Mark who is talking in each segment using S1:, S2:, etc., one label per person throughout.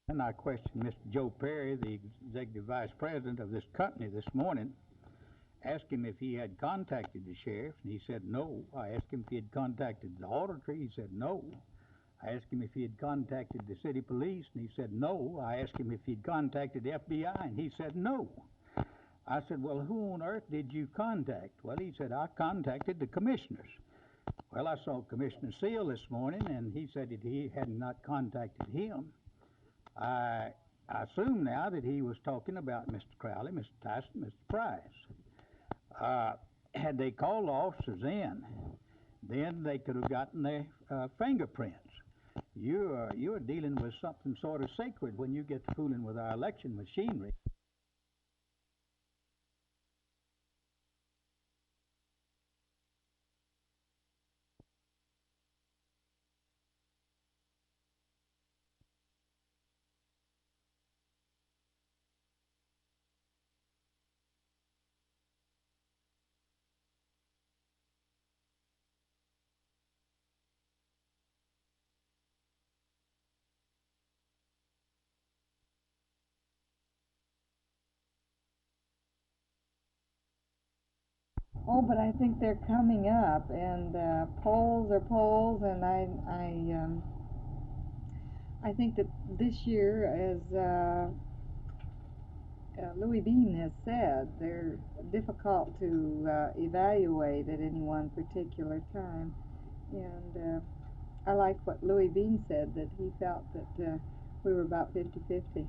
S1: And I questioned Mr. Joe Perry, the executive vice president of this company, this morning. Asked him if he had contacted the sheriff, and he said no. I asked him if he had contacted the auditor. He said no. I asked him if he had contacted the city police, and he said no. I asked him if he'd contacted the FBI, and he said no. I said, well, who on earth did you contact? Well, he said, I contacted the commissioners. Well, I saw Commissioner Seal this morning, and he said that he had not contacted him. I assume now that he was talking about Mr. Crowley, Mr. Tyson, Mr. Price. Had they called the officers in, then they could have gotten their fingerprints. You're dealing with something sort of sacred when you get to fooling with our election machinery.
S2: Oh, but I think they're coming up, and polls are polls, and I think that this year, as Louis Bean has said, they're difficult to evaluate at any one particular time, and I like what Louis Bean said, that he felt that we were about 50-50.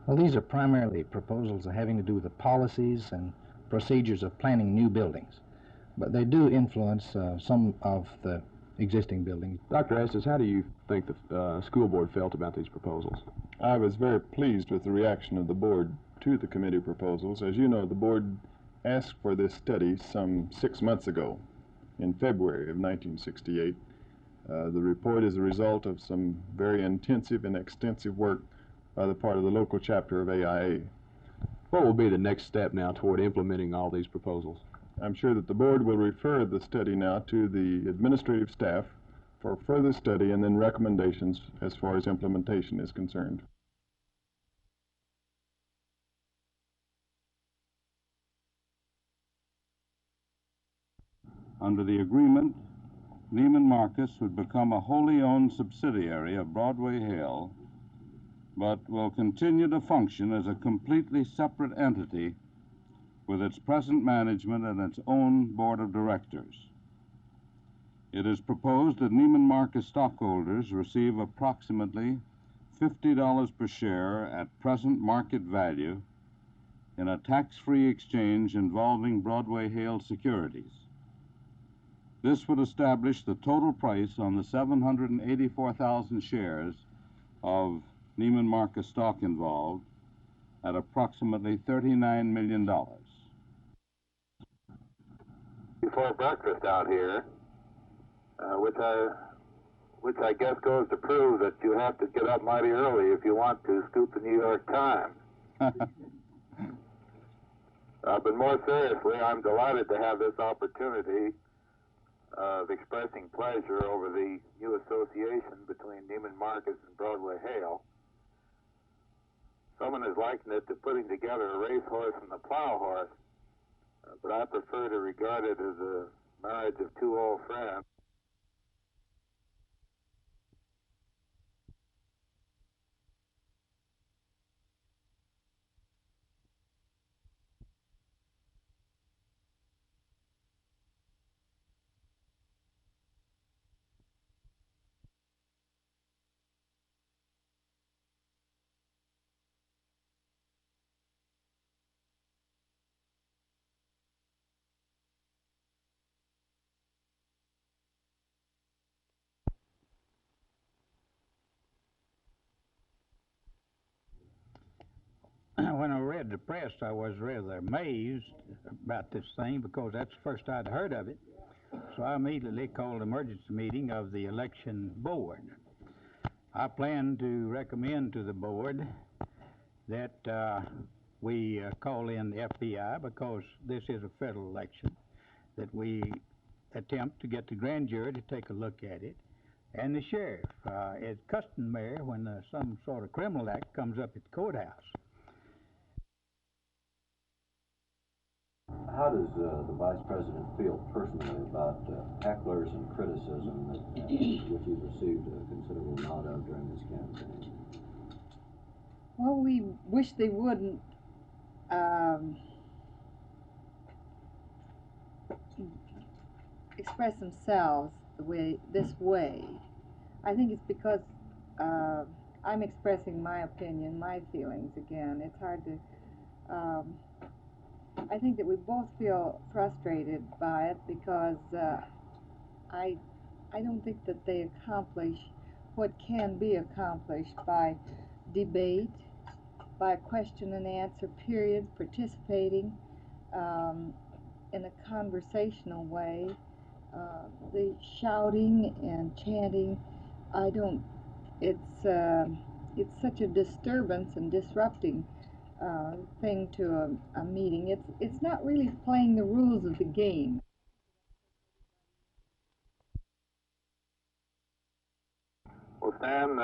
S3: Well, these are primarily proposals having to do with the policies and procedures of planning new buildings, but they do influence some of the existing buildings.
S4: Dr. Estes, how do you think the school board felt about these proposals?
S5: I was very pleased with the reaction of the board to the committee proposals. As you know, the board asked for this study some 6 months ago, in February of 1968. The report is a result of some very intensive and extensive work by the part of the local chapter of AIA.
S4: What will be the next step now toward implementing all these proposals?
S5: I'm sure that the board will refer the study now to the administrative staff for further study and then recommendations as far as implementation is concerned.
S6: Under the agreement, Neiman Marcus would become a wholly owned subsidiary of Broadway Hale, but will continue to function as a completely separate entity with its present management and its own board of directors. It is proposed that Neiman Marcus stockholders receive approximately $50 per share at present market value in a tax-free exchange involving Broadway Hale securities. This would establish the total price on the 784,000 shares of Neiman Marcus stock involved at approximately $39 million.
S7: Before breakfast out here, which I guess goes to prove that you have to get up mighty early if you want to scoop the New York Times. But more seriously, I'm delighted to have this opportunity of expressing pleasure over the new association between Neiman Marcus and Broadway Hale. Someone has likened it to putting together a racehorse and a plow horse, but I prefer to regard it as a marriage of two old friends.
S1: When I read the press, I was rather amazed about this thing because that's the first I'd heard of it. So I immediately called an emergency meeting of the election board. I plan to recommend to the board that we call in the FBI because this is a federal election, that we attempt to get the grand jury to take a look at it, and the sheriff. It's customary when some sort of criminal act comes up at the courthouse.
S8: How does the Vice President feel personally about hecklers and criticism which he's received a considerable amount of during this campaign?
S2: Well, we wish they wouldn't express themselves this way. I think it's because I'm expressing my opinion, my feelings again. It's hard to. I think that we both feel frustrated by it because I don't think that they accomplish what can be accomplished by debate, by question and answer period, participating in a conversational way. The shouting and chanting, it's such a disturbance and disrupting thing to a meeting. It's not really playing the rules of the game.
S7: Well, Stan,